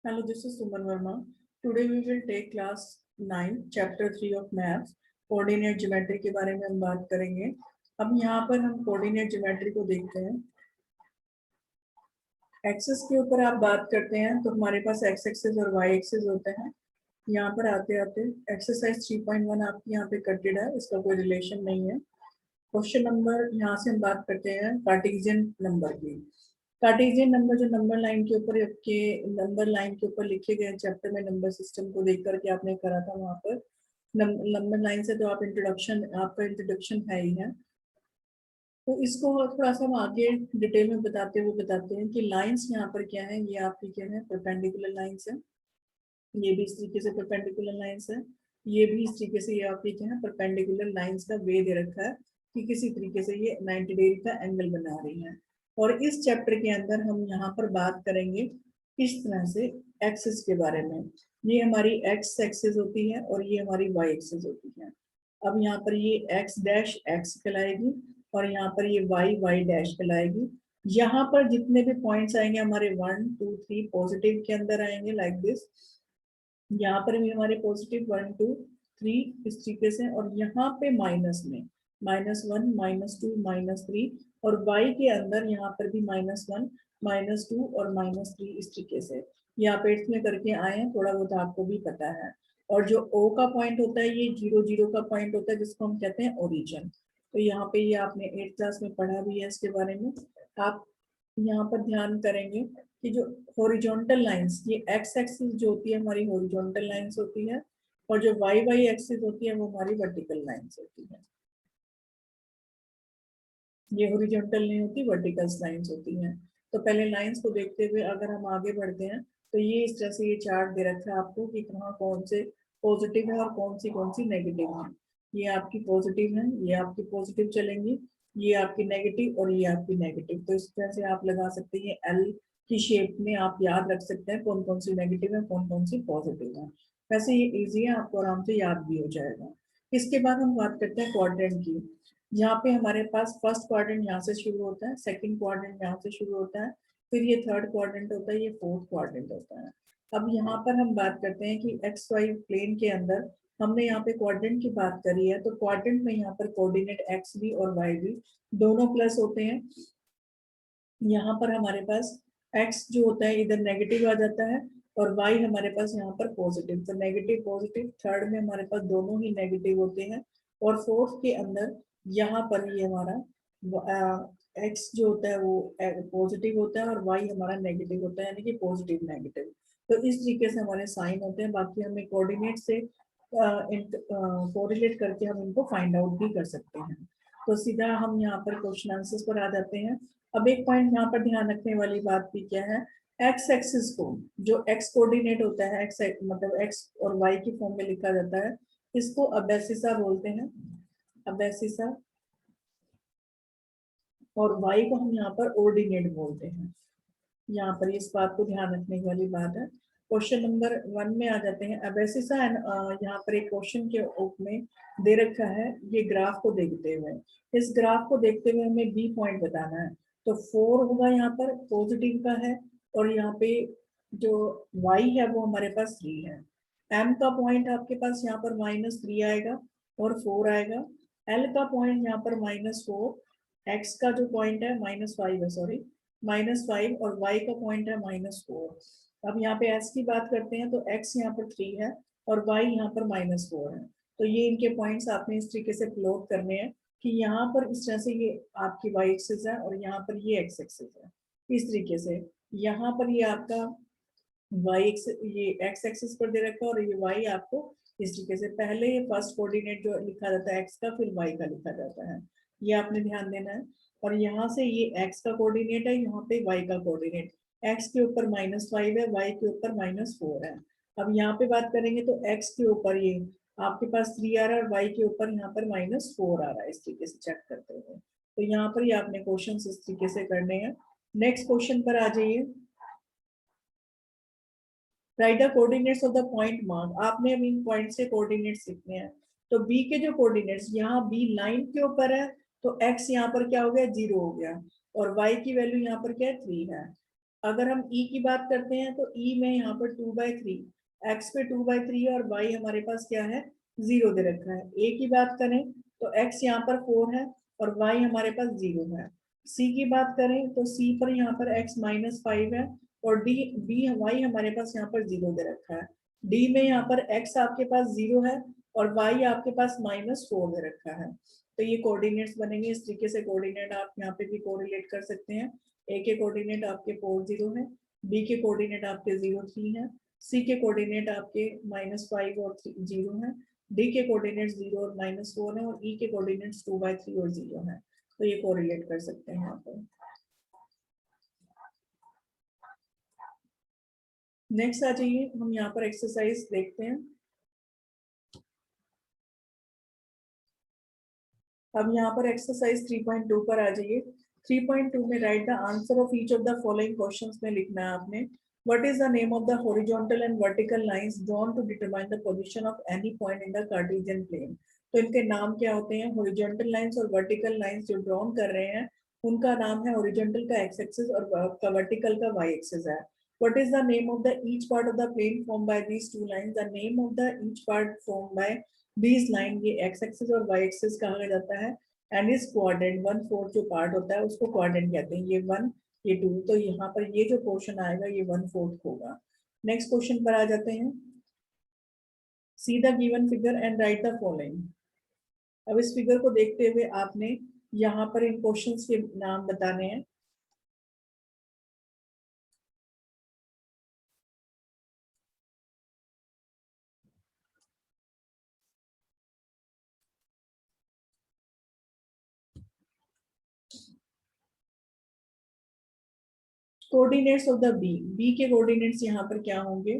Hello, this is Suman Verma. Today we will take class 9, chapter 3 of maths. Coordinate geometry के बारे में हम बात करेंगे। अब यहाँ पर हम कोऑर्डिनेट ज्योमेट्री को देखते हैं। एक्सेस के ऊपर आप बात करते हैं तो हमारे पास एक्स एक्सेस और वाई एक्सेस होते हैं। यहाँ पर आते आते एक्सरसाइज 3.1 आपकी यहाँ पे कटेड है, इसका कोई रिलेशन नहीं है। क्वेश्चन नंबर यहाँ से हम बात करते हैं कार्टेशियन नंबर की। कार्टेशियन नंबर जो नंबर लाइन के ऊपर आपके नंबर लाइन के ऊपर लिखे गए चैप्टर में नंबर सिस्टम को देख करके आपने करा था वहां पर नंबर लाइन से तो आप इंट्रोडक्शन आपका इंट्रोडक्शन है ही है। तो इसको थोड़ा सा हम आगे डिटेल में बताते हैं कि लाइंस यहाँ पर क्या है। ये आपकी क्या है, परपेंडिकुलर लाइंस है। ये भी इस तरीके से परपेंडिकुलर लाइंस है। ये भी इस तरीके से ये आपकी क्या है, परपेंडिकुलर लाइंस का वे दे रखा है कि किसी तरीके से ये 90 डिग्री का एंगल बना रही है। और इस चैप्टर के अंदर हम यहाँ पर बात करेंगे इस तरह से एक्सिस के बारे में। ये हमारी एक्स एक्सिस होती है और ये हमारी वाई एक्सिस होती है। अब यहाँ पर ये एक्स डैश एक्स कहलाएगी और यहाँ पर ये वाई वाई डैश कहलाएगी। यहाँ पर जितने भी पॉइंट्स आएंगे हमारे 1 2 3 पॉजिटिव के अंदर आएंगे लाइक दिस। यहाँ पर भी हमारे पॉजिटिव 1 2 3 इस तरीके से, और यहाँ पे माइनस में -1 -2 -3, और y के अंदर यहाँ पर भी -1 -2 और -3 इस तरीके से ये आप एट्थ में करके आए हैं, थोड़ा बहुत आपको भी पता है। और जो O का पॉइंट होता है ये 0 0 का पॉइंट होता है जिसको हम कहते हैं ओरिजिन। तो यहाँ पे ये आपने एट्थ क्लास में पढ़ा भी है इसके बारे में। आप यहाँ पर ध्यान करेंगे कि जो हॉरिजॉन्टल लाइंस, ये एक्स एक्सिस जो होती है हमारी हॉरिजॉन्टल लाइंस होती है, और जो वाई वाई एक्सिस होती है वो हमारी वर्टिकल लाइंस होती है। ये हॉरिजॉन्टल नहीं होती, वर्टिकल लाइंस होती हैं। तो पहले लाइंस को देखते हुए अगर हम आगे बढ़ते हैं तो ये इस तरह से ये चार्ट दे रखा है आपको कि कहाँ कौन से पॉजिटिव है और कौन सी नेगेटिव है। ये आपकी पॉजिटिव है, ये आपकी पॉजिटिव चलेंगी, ये आपकी नेगेटिव और ये आपकी नेगेटिव। तो इस तरह से आप लगा सकते हैं एल की शेप में आप याद रख सकते हैं कौन कौन सी नेगेटिव है कौन सी पॉजिटिव है। वैसे ये इजी है, आपको आराम से याद भी हो जाएगा। इसके बाद हम बात करते हैं क्वाड्रेंट की। यहाँ पे हमारे पास फर्स्ट क्वाड्रेंट यहाँ से शुरू होता है, सेकंड क्वाड्रेंट यहाँ से शुरू होता है, फिर ये थर्ड क्वाड्रेंट होता है, ये फोर्थ क्वाड्रेंट होता है। अब यहाँ पर हम बात करते हैं कि एक्स वाई प्लेन के अंदर हमने यहाँ पे क्वाड्रेंट की बात करी है, तो क्वाड्रेंट में यहाँ पर कोऑर्डिनेट एक्स भी और वाई भी दोनों प्लस होते हैं। यहाँ पर हमारे पास x जो होता है इधर नेगेटिव आ जाता है और y हमारे पास यहाँ पर पॉजिटिव। तो नेगेटिव पॉजिटिव थर्ड में हमारे पास दोनों ही नेगेटिव होते हैं, और फोर्थ के अंदर यहाँ पर ये हमारा x जो होता है वो पॉजिटिव होता है और y हमारा नेगेटिव होता है, यानी कि पॉजिटिव नेगेटिव। तो इस तरीके से हमारे साइन होते हैं। बाकी हमें कोऑर्डिनेट से कोरिलेट करके हम इनको फाइंड आउट भी कर सकते हैं। तो सीधा हम यहाँ पर क्वेश्चन आंसर्स पर आ जाते हैं। अब एक पॉइंट यहाँ पर ध्यान रखने वाली बात भी क्या है, एक्स एक्सिस को जो एक्स कोऑर्डिनेट होता है, एक्स मतलब एक्स और वाई की फॉर्म में लिखा जाता है, इसको अबेसिसा बोलते हैं, अबेसिसा। और वाई को हम यहाँ पर ऑर्डिनेट बोलते हैं। यहाँ पर इस बात को ध्यान रखने वाली बात है। क्वेश्चन नंबर 1 में आ जाते हैं। अबेसिसा एंड यहाँ पर एक क्वेश्चन के रूप में दे रखा है, ये ग्राफ को देखते हुए, इस ग्राफ को देखते हुए हमें बी पॉइंट बताना है। तो 4 होगा यहाँ पर पॉजिटिव का है, और यहाँ पे जो y है वो हमारे पास 3 है। m का पॉइंट आपके पास यहाँ पर -3 आएगा और 4 आएगा। l का पॉइंट यहाँ पर -4, x का जो पॉइंट है -5 है, सॉरी -5, और y का पॉइंट है -4। अब यहाँ पे s की बात करते हैं तो x यहाँ पर 3 है और y यहाँ पर -4 है। तो ये इनके पॉइंट्स आपने इस तरीके से प्लॉट करने हैं कि यहाँ पर इस तरह से ये आपकी y एक्सिस है और यहाँ पर ये x एक्सिस है। इस तरीके से यहाँ पर ये आपका ये x एक्सिस पर दे रखा है और ये y आपको इस तरीके से, पहले ये फर्स्ट कोऑर्डिनेट जो लिखा जाता है x का, फिर y का लिखा जाता है, ये आपने ध्यान देना है। और यहाँ से ये x का कोऑर्डिनेट है, यहाँ पे y का कोऑर्डिनेट, x के ऊपर -5 है, y के ऊपर -4 है। अब यहाँ पे बात करेंगे तो x के ऊपर ये आपके पास 3 आ रहा है और y के ऊपर यहाँ पर -4 आ रहा है, इस तरीके से चेक करते हुए। तो यहाँ पर ये आपने क्वेश्चन इस तरीके से करने हैं। नेक्स्ट क्वेश्चन पर आ जाइए। Right the coordinates of the point mark. आपने अब इन पॉइंट से कोऑर्डिनेट्स लिखने हैं। तो बी के जो कोऑर्डिनेट्स, यहाँ बी लाइन के ऊपर है तो एक्स यहाँ पर क्या हो गया, 0 हो गया, और वाई की वैल्यू यहाँ पर क्या है, 3 है। अगर हम ई की बात करते हैं तो ई में यहाँ पर 2/3, एक्स पे 2/3 और वाई हमारे पास क्या है 0 दे रखा है। ए की बात करें तो एक्स यहाँ पर 4 है और वाई हमारे पास 0 है। सी की बात करें तो सी पर यहाँ पर एक्स -5 है और डी बी वाई हमारे पास यहाँ पर 0 दे रखा है। डी में यहाँ पर एक्स आपके पास 0 है और वाई आपके पास -4 दे रखा है। तो ये कोऑर्डिनेट्स बनेंगे। इस तरीके से कोऑर्डिनेट आप यहाँ पे भी कोरिलेट कर सकते हैं। ए के कोऑर्डिनेट आपके 4 0 है, बी के कोऑर्डिनेट आपके 0 3 है, सी के कोऑर्डिनेट आपके -5 और 0 है, डी के कोऑर्डिनेट 0 और -4 है और ई के कोऑर्डिनेट्स 2/3 और 0 है। तो ये कोरिलेट कर सकते हैं यहाँ पर। नेक्स्ट आ जाइए, हम यहाँ पर एक्सरसाइज देखते हैं। अब यहाँ पर एक्सरसाइज 3.2 पर आ जाइए। 3.2 में write the answer of each of the following questions में लिखना है आपने। What is the name of the horizontal and vertical lines drawn to determine the position of any point in the Cartesian plane. तो इनके नाम क्या होते हैं? हॉरिजॉन्टल लाइंस और वर्टिकल लाइंस जो ड्रॉन कर रहे हैं उनका नाम है, हॉरिजॉन्टल का एक्स एक्सिस और वर्टिकल का वाई एक्सिस है। What is the name of the each part of the plane formed by these two lines? The name of the each part formed by these line, ये x axis और y axis कहा जाता है। And इस quadrant 1/4 जो part होता है उसको क्वाड्रेंट कहते हैं। ये 1 ये 2, तो यहाँ पर ये जो पोर्शन आएगा ये 1/4 होगा। नेक्स्ट क्वेश्चन पर आ जाते हैं। See the given figure and right the following. अब इस फिगर को देखते हुए आपने यहाँ पर इन क्वेश्चंस के नाम बताने हैं। Coordinates of the B, B के कोऑर्डिनेट्स यहाँ पर क्या होंगे?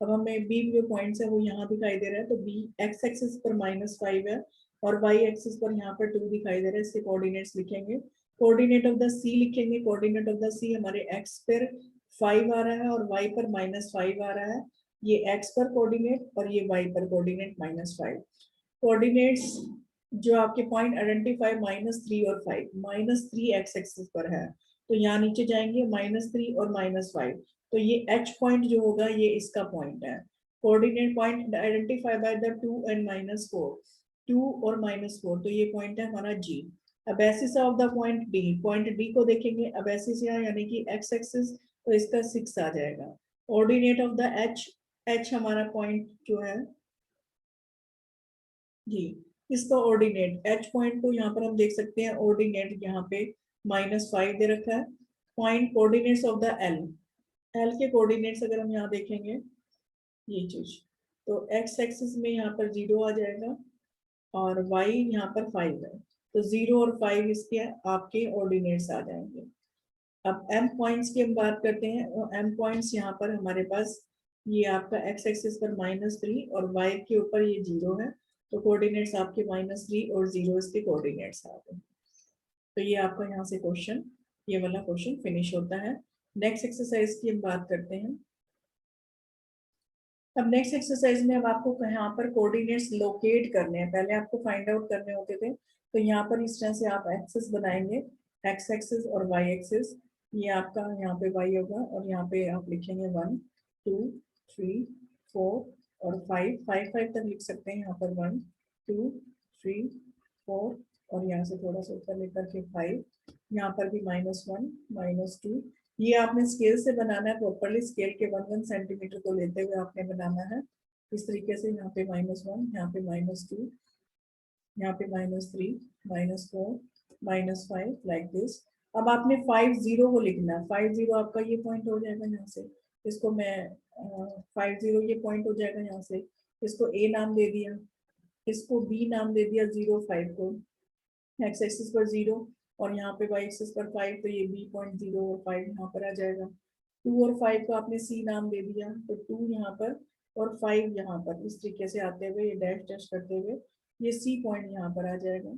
अब हमें बी जो पॉइंट्स है वो यहाँ दिखाई दे रहा है, तो बी एक्स एक्सिस पर -5 है और वाई एक्सिस पर यहाँ पर 2 दिखाई दे रहा है। इसके कोऑर्डिनेट्स लिखेंगे। कोऑर्डिनेट ऑफ द सी लिखेंगे। कोऑर्डिनेट ऑफ द सी हमारे एक्स पर 5 आ रहा है और वाई पर -5 आ रहा है। ये एक्स पर कोऑर्डिनेट और ये वाई पर कोऑर्डिनेट -5। कोऑर्डिनेट्स जो आपके पॉइंट आइडेंटिफाई -3 और 5, -3 एक्स एक्सिस पर है तो यहाँ नीचे जाएंगे -3 और -5, तो ये H पॉइंट जो होगा ये इसका पॉइंट है। Coordinate point identify by the 2 and -4, 2 और -4, तो ये पॉइंट है हमारा G। Abscissa of the point D को देखेंगे। अबेसिस यहाँ यानी कि x एक्सिस, तो इसका 6 आ जाएगा। ऑर्डिनेट ऑफ द H हमारा पॉइंट जो है जी, इसका ऑर्डिनेट H पॉइंट को यहाँ पर हम देख सकते हैं। ऑर्डिनेट यहाँ पे -5 दे रखा है। Point coordinates of the L, L के कोऑर्डिनेट्स अगर हम यहाँ देखेंगे ये चीज, तो x एक्सिस में यहाँ पर 0 आ जाएगा और y यहाँ पर 5 है, तो 0 और 5 इसके आपके ऑर्डिनेट्स आ जाएंगे। अब m पॉइंट्स की हम बात करते हैं। m पॉइंट्स यहाँ पर हमारे पास ये आपका x एक्सिस पर -3 और y के ऊपर ये 0 है, तो कोऑर्डिनेट्स आपके -3 और 0 इसके कोऑर्डिनेट्स आ गए। तो ये आपका यहाँ से क्वेश्चन, ये वाला क्वेश्चन फिनिश होता है। नेक्स्ट एक्सरसाइज की हम बात करते हैं। अब नेक्स्ट एक्सरसाइज में अब आपको यहाँ पर कोऑर्डिनेट्स लोकेट करने हैं। पहले आपको फाइंड आउट करने होते थे, तो यहाँ पर इस तरह से आप एक्सिस बनाएंगे, एक्स एक्सिस और वाई एक्सिस। ये आपका यहाँ पे वाई होगा और यहाँ पे आप लिखेंगे 1 2 3 4 और 5 5 5 तक लिख सकते हैं। यहाँ पर 1 2 3 4 और यहाँ से थोड़ा सा ऊपर लेकर के 5, यहाँ पर भी -1 -2। ये आपने स्केल से बनाना है प्रॉपरली। स्केल के 1 सेंटीमीटर को लेते हुए आपने बनाना है इस तरीके से। यहाँ पे -1, यहाँ पे -2, यहाँ पे -3 -4 -5 लाइक दिस। अब आपने 5 0 को लिखना है। 5 0 आपका ये पॉइंट हो जाएगा यहाँ से। इसको मैं 5 0 ये पॉइंट हो जाएगा यहाँ से। इसको ए नाम दे दिया, इसको बी नाम दे दिया 0 5 को। एक्स एक्सिस पर 0 और यहाँ पे वाई एक्सिस पर 5, तो ये बी पॉइंट 0 और 5 यहाँ पर आ जाएगा। 2 और 5 को आपने सी नाम दे दिया, तो 2 यहाँ पर और 5 यहाँ पर इस तरीके से आते हुए ये डैश डैश करते हुए ये सी पॉइंट यहाँ पर आ जाएगा।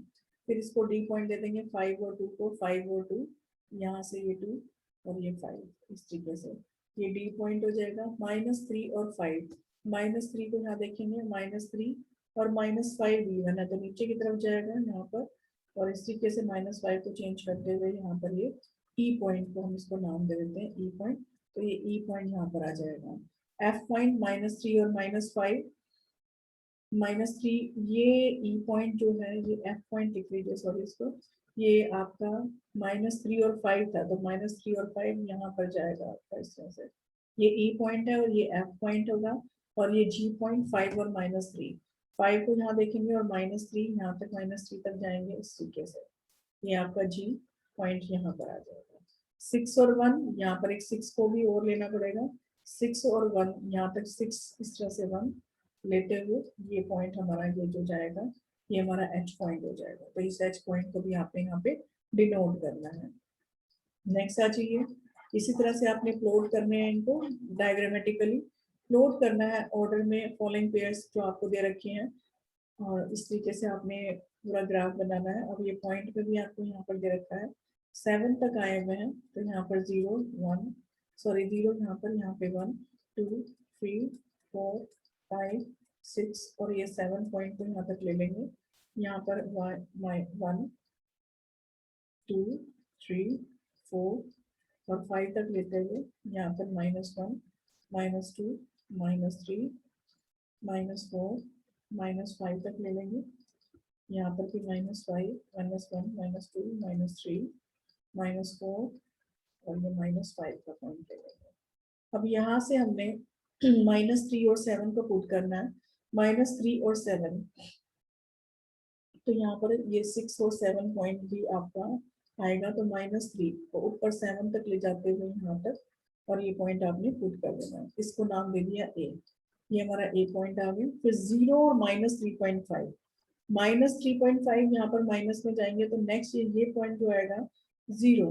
फिर इसको डी पॉइंट दे देंगे 5 और 2 को। 5 और 2 यहाँ से ये 2 और ये 5 इस तरीके से ये डी पॉइंट हो जाएगा। -3 और 5, -3 को यहाँ देखेंगे -3 और -5 इवन है, तो नीचे की तरफ जाएगा यहाँ पर और इस तरीके से -5 को चेंज करते हुए यहाँ पर ये ई पॉइंट को हम इसको नाम दे देते हैं ई पॉइंट। तो ये ई पॉइंट यहाँ पर आ जाएगा। एफ पॉइंट -3 और -5, -3 ये ई पॉइंट जो है, ये एफ पॉइंट लिख लीजिए, सॉरी इसको, ये आपका -3 और 5 था, तो -3 और 5 यहाँ पर जाएगा आपका इस तरह से। ये ई पॉइंट है और ये एफ पॉइंट होगा, और ये जी पॉइंट 5 और -3, 5 को यहाँ देखेंगे और -3 यहाँ तक, -3 तक जाएंगे इस तरीके से। ये आपका जी पॉइंट यहाँ पर आ जाएगा। 6 और 1, यहाँ पर एक 6 को भी और लेना पड़ेगा, 6 और 1 यहाँ तक, 6 इस तरह से 1 लेते हुए ये पॉइंट हमारा ये जो जाएगा, ये हमारा एच पॉइंट हो जाएगा। तो इस एच पॉइंट को भी आपने यहाँ पे डिनोट करना है। नेक्स्ट आ जाइए, इसी तरह से आपने प्लॉट करने हैं इनको डायग्रामेटिकली, प्लॉट करना है ऑर्डर में फॉलोइंग पेयर्स जो आपको दे रखे हैं, और इस तरीके से आपने पूरा ग्राफ बनाना है। अब ये पॉइंट पे भी आपको यहाँ पर दे रखा है, 7 तक आए हुए हैं, तो यहाँ पर 0 1, सॉरी 0 यहाँ पे 1 2 3 4 5 6, और ये 7 पॉइंट को यहाँ तक ले लेंगे। यहाँ पर 1 2 3 4 और 5 तक लेते हुए यहाँ पर -1 -2 -3 -4 -5 तक ले लेंगे। यहाँ पर भी -5 -1 -2 -3 -4 और ये -5 का पॉइंट ले लेंगे। अब यहाँ से हमने -3 और 7 को पुट करना है, -3 और 7, तो यहाँ पर ये 6 और 7 पॉइंट भी आपका आएगा, तो -3 को ऊपर 7 तक ले जाते हुए यहाँ तक, और ये पॉइंट आपने पुट कर देना है। इसको नाम दे दिया ए, ये हमारा ए पॉइंट आ गया। फिर 0 और -3.5, -3.5 यहाँ पर माइनस में जाएंगे, तो नेक्स्ट ये पॉइंट जो आएगा 0,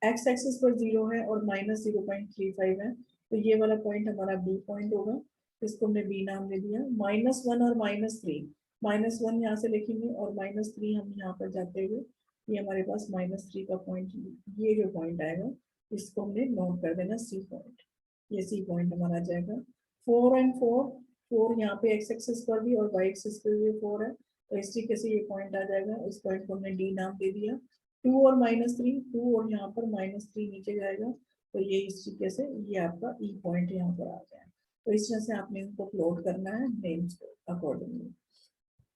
एक्स एक्सिस पर 0 है और -0.35 है, तो ये वाला पॉइंट हमारा बी पॉइंट होगा। इसको हमने बी नाम दे दिया। -1 और -3, -1 यहाँ से लिखेंगे और -3 हम यहाँ पर जाते हुए, ये हमारे पास -3 का पॉइंट, ये जो पॉइंट आएगा इसको हमने नोट कर देना सी पॉइंट, ये सी पॉइंट हमारा आ जाएगा। 4 और 4 यहाँ पे एक्स एक्सिस पर भी और वाई एक्सिस पर भी 4 है, तो इस तरीके से ये पॉइंट आ जाएगा। इस पॉइंट को हमने डी नाम दे दिया। 2 और -3, 2 और यहाँ पर -3 नीचे जाएगा, तो ये इस तरीके से ये आपका ई पॉइंट यहाँ पर आ गया। तो इस तरह से आपने इनको प्लॉट करना है नेम्स को अकॉर्डिंगली।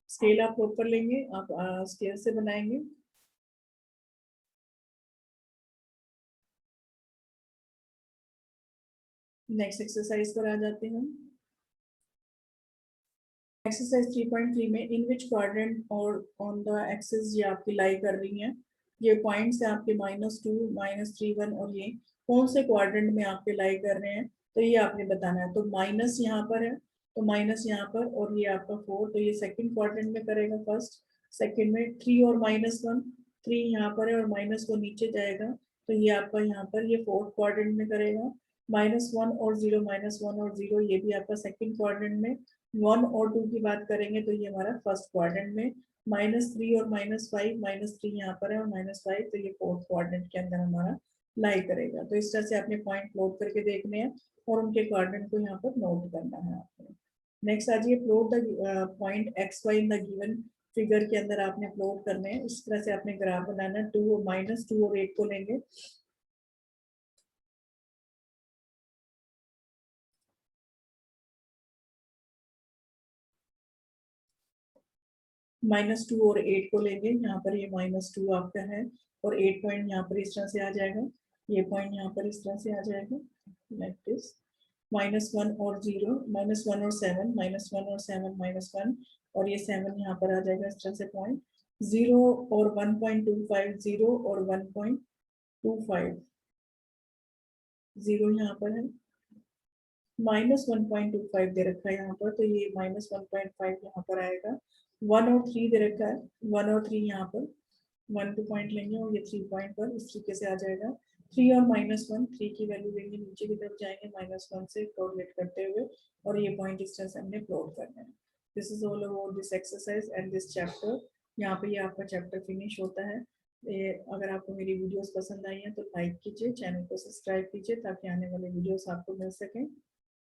स्केल आप प्रॉपर लेंगे, आप स्केल से बनाएंगे। नेक्स्ट एक्सरसाइज पर आ जाते हैं। एक्सरसाइज 3.3 में इन विच क्वाड्रेंट और ऑन द एक्सिस ये आपकी लाई कर रही हैं, ये पॉइंट्स है आपके -2 -3 1, और ये कौन से क्वाड्रेंट में आपके लाई कर रहे हैं, तो ये आपने बताना है। तो माइनस यहाँ पर है, तो माइनस यहाँ पर, और ये आपका 4, तो ये सेकंड क्वाड्रेंट में करेगा फर्स्ट। सेकंड में 3 और -1, 3 यहाँ पर है और -1 नीचे जाएगा, तो ये आपका यहाँ पर ये फोर्थ क्वाड्रेंट में करेगा। -1 और 0, -1 और 0 ये भी आपका सेकंड क्वाड्रेंट में। 1 और 2 की बात करेंगे तो ये हमारा फर्स्ट क्वाड्रेंट में। -3 और -5, -3 यहाँ पर है और -5, तो ये फोर्थ क्वाड्रेंट के अंदर हमारा लाई करेगा। तो इस तरह से आपने पॉइंट नोट करके देखने हैं और उनके क्वाड्रेंट को यहाँ पर नोट करना है आपने। नेक्स्ट आ जाइए, plot the point x y in the given figure के अंदर आपने प्लॉट करने हैं। इस तरह से आपने ग्राफ बनाना है। 2 और 8 को लेंगे, -2 और 8 को लेंगे। यहाँ पर ये -2 आपका है और 8 पॉइंट यहाँ पर इस तरह से आ जाएगा, ये पॉइंट यहाँ पर इस तरह से आ जाएगा लाइक दिस। -1 और 0, -1 और 7, -1 और 7 -1, और ये 7 यहाँ पर आ जाएगा इस तरह से पॉइंट। 0 और 1.25, 0 और 1.25, 0 यहाँ पर है, -1.25 दे रखा है यहाँ पर, तो ये -1.5 यहाँ पर आएगा। 1 और 3 दे रखा है, 1 और 3 यहाँ पर, 1 2 पॉइंट लेंगे और ये 3 पॉइंट पर इस तरीके से आ जाएगा। 3 और -1, 3 की वैल्यू लेंगे, नीचे की तरफ जाएंगे -1 से कोरिलेट करते हुए, और ये पॉइंट इस तरह से हमने प्लॉट करना है। This is all about this exercise and this chapter. यहाँ पे ये आपका चैप्टर फिनिश होता है। अगर आपको मेरी वीडियोस पसंद आई हैं तो लाइक कीजिए, चैनल को सब्सक्राइब कीजिए ताकि आने वाले वीडियोस आपको मिल सकें।